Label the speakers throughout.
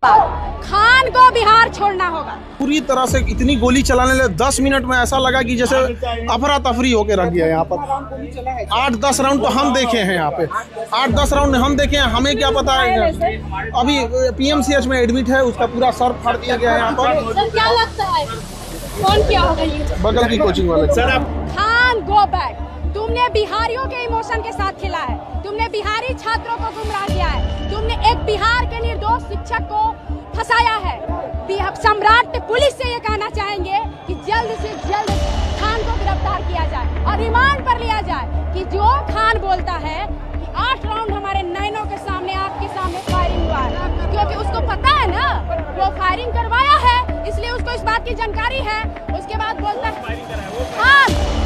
Speaker 1: खान को बिहार छोड़ना होगा।
Speaker 2: पूरी तरह से इतनी गोली चलाने लगे 10 मिनट में ऐसा लगा कि जैसे अफरा तफरी होके रख गया यहाँ पर। 8-10 राउंड तो हम देखे हैं यहाँ पे, 8-10 राउंड हम देखे हैं, हमें क्या पता है। अभी PMCH में एडमिट है, उसका पूरा सर फाड़ दिया गया है यहाँ पर।
Speaker 1: सर क्या लगता है कौन क्या होगा ये?
Speaker 2: बगल की कोचिंग वाले सर।
Speaker 1: Khan go back. तुमने बिहारियों के इमोशन के साथ खेला है, तुमने बिहारी छात्रों को गुमराह किया है, तुमने एक बिहार के निर्दोष शिक्षक को फंसाया है। सम्राट पुलिस से ये कहना चाहेंगे कि जल्द से जल्द खान को गिरफ्तार किया जाए और रिमांड पर लिया जाए कि जो खान बोलता है कि 8 राउंड हमारे नैनों के सामने, आपके सामने फायरिंग हुआ है, क्योंकि उसको पता है ना वो फायरिंग करवाया है, इसलिए उसको इस बात की जानकारी है। उसके बाद बोलता है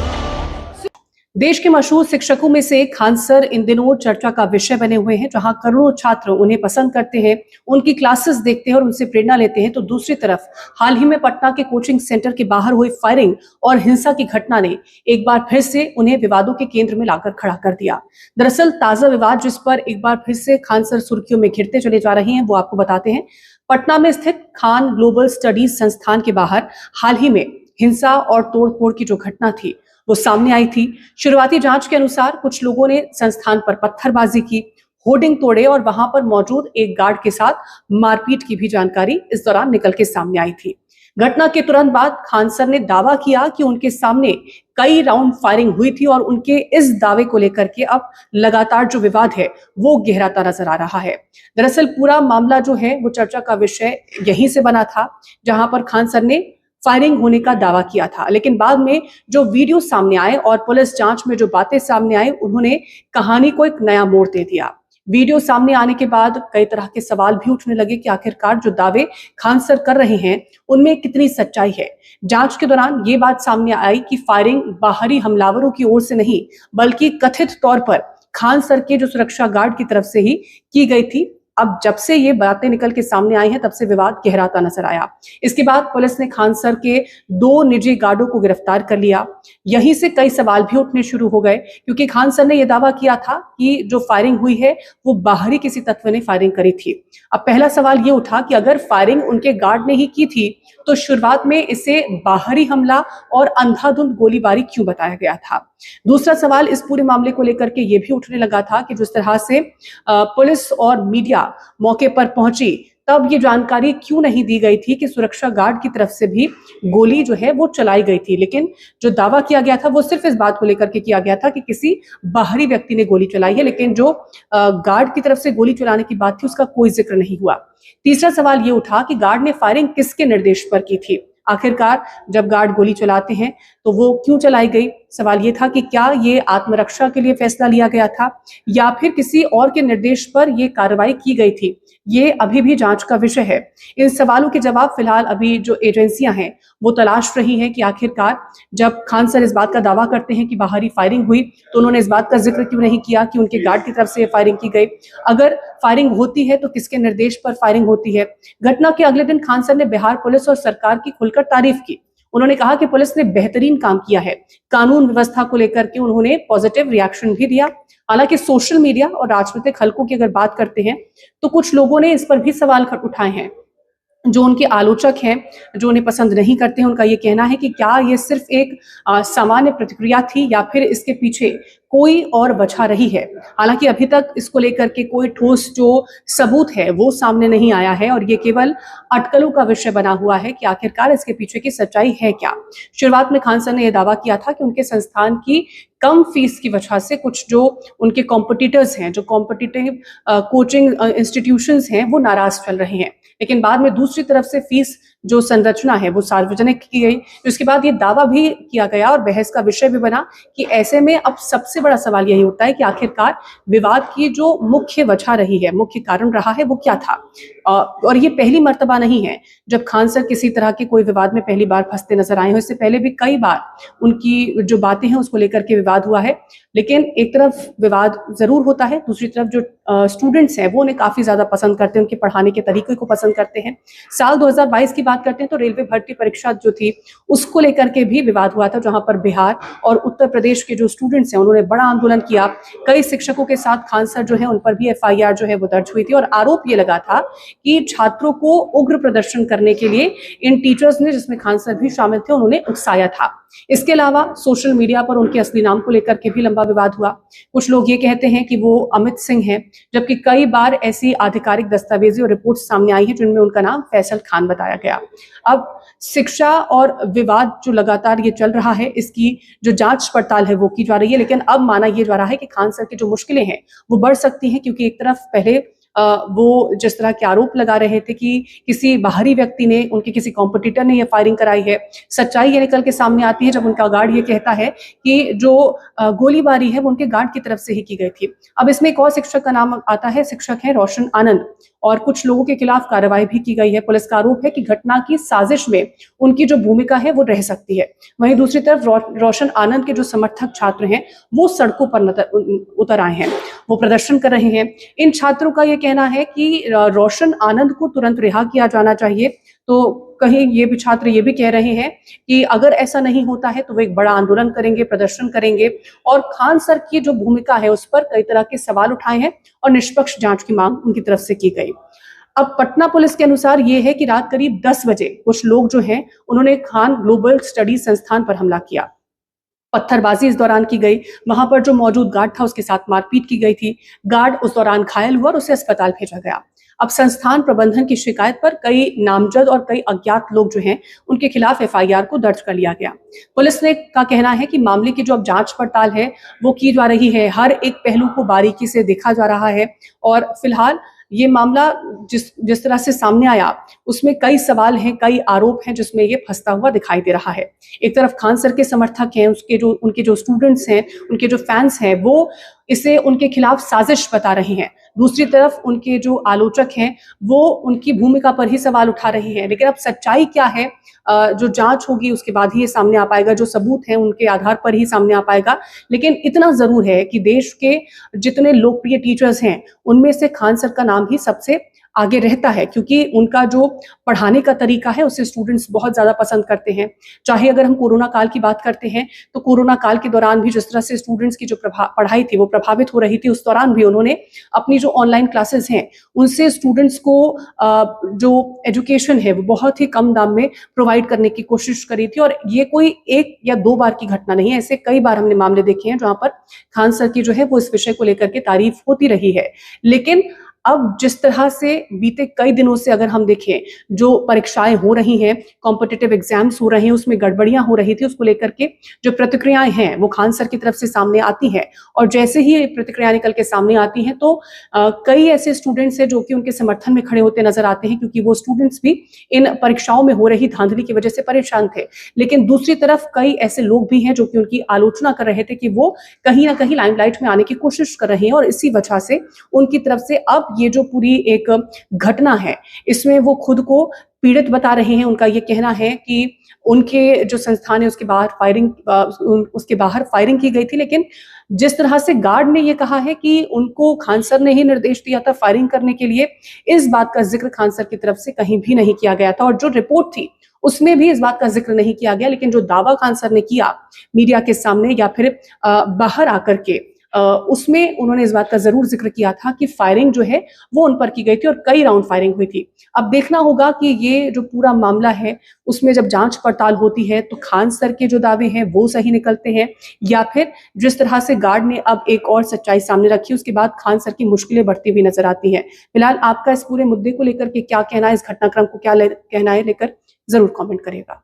Speaker 3: देश के मशहूर शिक्षकों में से खान सर इन दिनों चर्चा का विषय बने हुए हैं। जहां करोड़ों छात्र उन्हें पसंद करते हैं, उनकी क्लासेस देखते हैं और उनसे प्रेरणा लेते हैं, तो दूसरी तरफ हाल ही में पटना के कोचिंग सेंटर के बाहर हुई फायरिंग और हिंसा की घटना ने एक बार फिर से उन्हें विवादों के केंद्र में लाकर खड़ा कर दिया। दरअसल ताजा विवाद जिस पर एक बार फिर से खान सर सुर्खियों में घिरते चले जा रहे हैं, वो आपको बताते हैं। पटना में स्थित खान ग्लोबल स्टडीज संस्थान के बाहर हाल ही में हिंसा और तोड़फोड़ की जो घटना थी वो सामने आई थी। शुरुआती जांच के अनुसार कुछ लोगों ने संस्थान पर पत्थरबाजी की, होर्डिंग तोड़े और वहां पर मौजूद एक गार्ड के साथ मारपीट की भी जानकारी इस दौरान निकल के सामने आई थी। घटना के तुरंत बाद खान सर ने दावा किया कि उनके सामने कई राउंड फायरिंग हुई थी और उनके इस दावे को लेकर के अब लगातार जो विवाद है वो गहराता नजर आ रहा है। दरअसल पूरा मामला जो है वो चर्चा का विषय यहीं से बना था, जहां पर खान सर ने फायरिंग होने का दावा किया था, लेकिन बाद में जो वीडियो सामने आए और पुलिस जांच में जो बातें सामने आई, उन्होंने कहानी को एक नया मोड़ दे दिया। वीडियो सामने आने के बाद कई तरह के सवाल भी उठने लगे कि आखिरकार जो दावे खान सर कर रहे हैं उनमें कितनी सच्चाई है। जांच के दौरान ये बात सामने आई कि फायरिंग बाहरी हमलावरों की ओर से नहीं, बल्कि कथित तौर पर खान सर के जो सुरक्षा गार्ड की तरफ से ही की गई थी। अब जब से ये बातें निकल के सामने आई हैं, तब से विवाद गहराता नजर आया। इसके बाद पुलिस ने खान सर के 2 निजी गार्डों को गिरफ्तार कर लिया। यहीं से कई सवाल भी उठने शुरू हो गए, क्योंकि खान सर ने यह दावा किया था कि जो फायरिंग हुई है वो बाहरी किसी तत्व ने फायरिंग करी थी। अब पहला सवाल ये उठा कि अगर फायरिंग उनके गार्ड ने ही की थी तो शुरुआत में इसे बाहरी हमला और अंधाधुंध गोलीबारी क्यों बताया गया था। दूसरा सवाल इस पूरे मामले को लेकर के ये भी उठने लगा था कि जिस तरह से पुलिस और मीडिया मौके पर पहुंची, तब ये जानकारी क्यों नहीं दी गई थी कि सुरक्षा गार्ड की तरफ से भी गोली जो है वो चलाई गई थी। लेकिन जो दावा किया गया था वो सिर्फ इस बात को लेकर के किया गया था कि किसी बाहरी व्यक्ति ने गोली चलाई है, लेकिन जो गार्ड की तरफ से गोली चलाने की बात थी उसका कोई जिक्र नहीं हुआ। तीसरा सवाल ये उठा कि गार्ड ने फायरिंग किसके निर्देश पर की थी। आखिरकार जब गार्ड गोली चलाते हैं तो वो क्यों चलाई गई। सवाल ये था कि क्या ये आत्मरक्षा के लिए फैसला लिया गया था या फिर किसी और के निर्देश पर ये कार्रवाई की गई थी। ये अभी भी जांच का विषय है। इन सवालों के जवाब फिलहाल अभी जो एजेंसियां हैं वो तलाश रही हैं कि आखिरकार जब खान सर इस बात का दावा करते हैं कि बाहरी फायरिंग हुई तो उन्होंने इस बात का जिक्र क्यों नहीं किया कि उनके गार्ड की तरफ से फायरिंग की गई। अगर फायरिंग होती है तो किसके निर्देश पर फायरिंग होती है। घटना के अगले दिन खान सर ने बिहार पुलिस और सरकार की खुलकर तारीफ की। उन्होंने कहा कि पुलिस ने बेहतरीन काम किया है। कानून व्यवस्था को लेकर के उन्होंने पॉजिटिव रिएक्शन भी दिया। हालांकि सोशल मीडिया और राजनीतिक हलकों की अगर बात करते हैं तो कुछ लोगों ने इस पर भी सवाल उठाए हैं। जो उनके आलोचक हैं, जो उन्हें पसंद नहीं करते हैं, उनका ये कहना है कि क्या ये सिर्फ एक सामान्य प्रतिक्रिया थी या फिर इसके पीछे कोई और वजह रही है। हालांकि अभी तक इसको लेकर के कोई ठोस जो सबूत है वो सामने नहीं आया है और ये केवल अटकलों का विषय बना हुआ है कि आखिरकार इसके पीछे की सच्चाई है क्या। शुरुआत में खान सर ने यह दावा किया था कि उनके संस्थान की कम फीस की वजह से कुछ जो उनके कॉम्पिटिटर्स हैं, जो कॉम्पिटिटिव कोचिंग इंस्टीट्यूशंस हैं, वो नाराज चल रहे हैं। लेकिन बाद में दूसरी तरफ से फीस जो संरचना है वो सार्वजनिक की गई। उसके बाद ये दावा भी किया गया और बहस का विषय भी बना कि ऐसे में अब सबसे बड़ा सवाल यही उठता है कि आखिरकार विवाद की जो मुख्य वजह रही है, मुख्य कारण रहा है, वो क्या था। और ये पहली मर्तबा नहीं है जब खान सर किसी तरह के कोई विवाद में पहली बार फंसते नजर आए हैं। इससे पहले भी कई बार उनकी जो बातें हैं उसको लेकर के विवाद हुआ है। लेकिन एक तरफ विवाद जरूर होता है, दूसरी तरफ जो स्टूडेंट्स हैं वो उन्हें काफ़ी ज़्यादा पसंद करते हैं, उनके पढ़ाने के तरीके को पसंद करते हैं। साल 2022 की बात करते हैं तो रेलवे भर्ती परीक्षा जो थी उसको लेकर के भी विवाद हुआ था, जहां पर बिहार और उत्तर प्रदेश के जो स्टूडेंट्स हैं उन्होंने बड़ा आंदोलन किया। कई शिक्षकों के साथ खान सर जो है उन पर भी FIR जो है वो दर्ज हुई थी और आरोप ये लगा था कि छात्रों को उग्र प्रदर्शन करने के लिए इन टीचर्स ने, जिसमें खान सर भी शामिल थे, उन्होंने उकसाया था। इसके अलावा सोशल मीडिया पर उनके असली नाम को लेकर के भी लंबा विवाद हुआ। कुछ लोग ये कहते हैं कि वो अमित सिंह हैं, जबकि कई बार ऐसी आधिकारिक दस्तावेजी और रिपोर्ट सामने आई है जिनमें उनका नाम फैसल खान बताया गया। अब शिक्षा और विवाद जो लगातार ये चल रहा है, इसकी जो जांच पड़ताल है वो की जा रही है, लेकिन अब माना ये जा रहा है कि खान सर की जो मुश्किलें हैं वो बढ़ सकती हैं, क्योंकि एक तरफ पहले वो जिस तरह के आरोप लगा रहे थे कि किसी बाहरी व्यक्ति ने, उनके किसी कॉम्पिटिटर ने ये फायरिंग कराई है, सच्चाई ये निकल के सामने आती है जब उनका गार्ड ये कहता है कि जो गोलीबारी है वो उनके गार्ड की तरफ से ही की गई थी। अब इसमें एक और शिक्षक का नाम आता है, शिक्षक है रोशन आनंद, और कुछ लोगों के खिलाफ कार्रवाई भी की गई है। पुलिस का आरोप है कि घटना की साजिश में उनकी जो भूमिका है वो रह सकती है। वहीं दूसरी तरफ रोशन आनंद के जो समर्थक छात्र हैं वो सड़कों पर उतर आए हैं, वो प्रदर्शन कर रहे हैं। इन छात्रों का ये कहना है कि रोशन आनंद को तुरंत रिहा किया जाना चाहिए। तो कहीं ये भी छात्र ये भी कह रहे हैं कि अगर ऐसा नहीं होता है तो वो एक बड़ा आंदोलन करेंगे, प्रदर्शन करेंगे, और खान सर की जो भूमिका है उस पर कई तरह के सवाल उठाए हैं और निष्पक्ष जांच की मांग उनकी तरफ से की गई। अब पटना पुलिस के अनुसार ये है कि रात करीब 10 बजे कुछ लोग जो हैं उन्होंने खान ग्लोबल स्टडी संस्थान पर हमला किया। पत्थरबाजी इस दौरान की गई, वहां पर जो मौजूद गार्ड था उसके साथ मारपीट की गई थी। गार्ड उस दौरान घायल हुआ और उसे अस्पताल भेजा गया। अब संस्थान प्रबंधन की शिकायत पर कई नामजद और कई अज्ञात लोग जो हैं उनके खिलाफ FIR को दर्ज कर लिया गया। पुलिस ने का कहना है कि मामले की जो अब जांच पड़ताल है वो की जा रही है, हर एक पहलू को बारीकी से देखा जा रहा है, और फिलहाल ये मामला जिस तरह से सामने आया उसमें कई सवाल हैं, कई आरोप हैं, जिसमें ये फंसता हुआ दिखाई दे रहा है। एक तरफ खान सर के समर्थक हैं, उनके जो स्टूडेंट्स हैं, उनके जो फैंस हैं, वो इसे उनके खिलाफ साजिश बता रहे हैं। दूसरी तरफ उनके जो आलोचक हैं वो उनकी भूमिका पर ही सवाल उठा रहे हैं। लेकिन अब सच्चाई क्या है, जो जांच होगी उसके बाद ही ये सामने आ पाएगा, जो सबूत हैं उनके आधार पर ही सामने आ पाएगा। लेकिन इतना जरूर है कि देश के जितने लोकप्रिय टीचर्स हैं उनमें से खान सर का नाम ही सबसे आगे रहता है, क्योंकि उनका जो पढ़ाने का तरीका है उसे स्टूडेंट्स बहुत ज्यादा पसंद करते हैं। चाहे अगर हम कोरोना काल की बात करते हैं तो कोरोना काल के दौरान भी जिस तरह से स्टूडेंट्स की जो पढ़ाई थी वो प्रभावित हो रही थी, उस दौरान भी उन्होंने अपनी जो ऑनलाइन क्लासेस हैं उनसे स्टूडेंट्स को जो एजुकेशन है वो बहुत ही कम दाम में प्रोवाइड करने की कोशिश करी थी। और ये कोई एक या दो बार की घटना नहीं है, ऐसे कई बार हमने मामले देखे हैं जहां पर खान सर की जो है वो इस विषय को लेकर के तारीफ होती रही है। लेकिन अब जिस तरह से बीते कई दिनों से अगर हम देखें, जो परीक्षाएं हो रही हैं, कॉम्पिटिटिव एग्जाम्स हो रहे हैं, उसमें गड़बड़ियां हो रही थी, उसको लेकर के जो प्रतिक्रियाएं हैं वो खान सर की तरफ से सामने आती हैं। और जैसे ही ये प्रतिक्रियाएं निकल के सामने आती हैं तो कई ऐसे स्टूडेंट्स हैं जो कि उनके समर्थन में खड़े होते नजर आते हैं, क्योंकि वो स्टूडेंट्स भी इन परीक्षाओं में हो रही धांधली की वजह से परेशान थे। लेकिन दूसरी तरफ कई ऐसे लोग भी हैं जो कि उनकी आलोचना कर रहे थे कि वो कहीं ना कहीं लाइमलाइट में आने की कोशिश कर रहे हैं, और इसी वजह से उनकी तरफ से अब ये जो पूरी एक घटना है इसमें वो खुद को पीड़ित बता रहे हैं। उनका ये कहना है कि उनके जो संस्थान है उसके बाहर फायरिंग की गई थी, लेकिन जिस तरह से गार्ड ने ये कहा है कि उनको खान सर ने ही निर्देश दिया था फायरिंग करने के लिए, इस बात का जिक्र खान सर की तरफ से कहीं भी नहीं किया गया था। और जो रिपोर्ट थी उसमें भी इस बात का जिक्र नहीं किया गया, लेकिन जो दावा खान सर ने किया मीडिया के सामने या फिर बाहर आकर के, उसमें उन्होंने इस बात का जरूर जिक्र किया था कि फायरिंग जो है वो उन पर की गई थी और कई राउंड फायरिंग हुई थी। अब देखना होगा कि ये जो पूरा मामला है उसमें जब जांच पड़ताल होती है तो खान सर के जो दावे हैं वो सही निकलते हैं, या फिर जिस तरह से गार्ड ने अब एक और सच्चाई सामने रखी उसके बाद खान सर की मुश्किलें बढ़ती हुई नजर आती हैं। फिलहाल आपका इस पूरे मुद्दे को लेकर के क्या कहना है, इस घटनाक्रम को क्या कहना है, लेकर जरूर कमेंट करिएगा।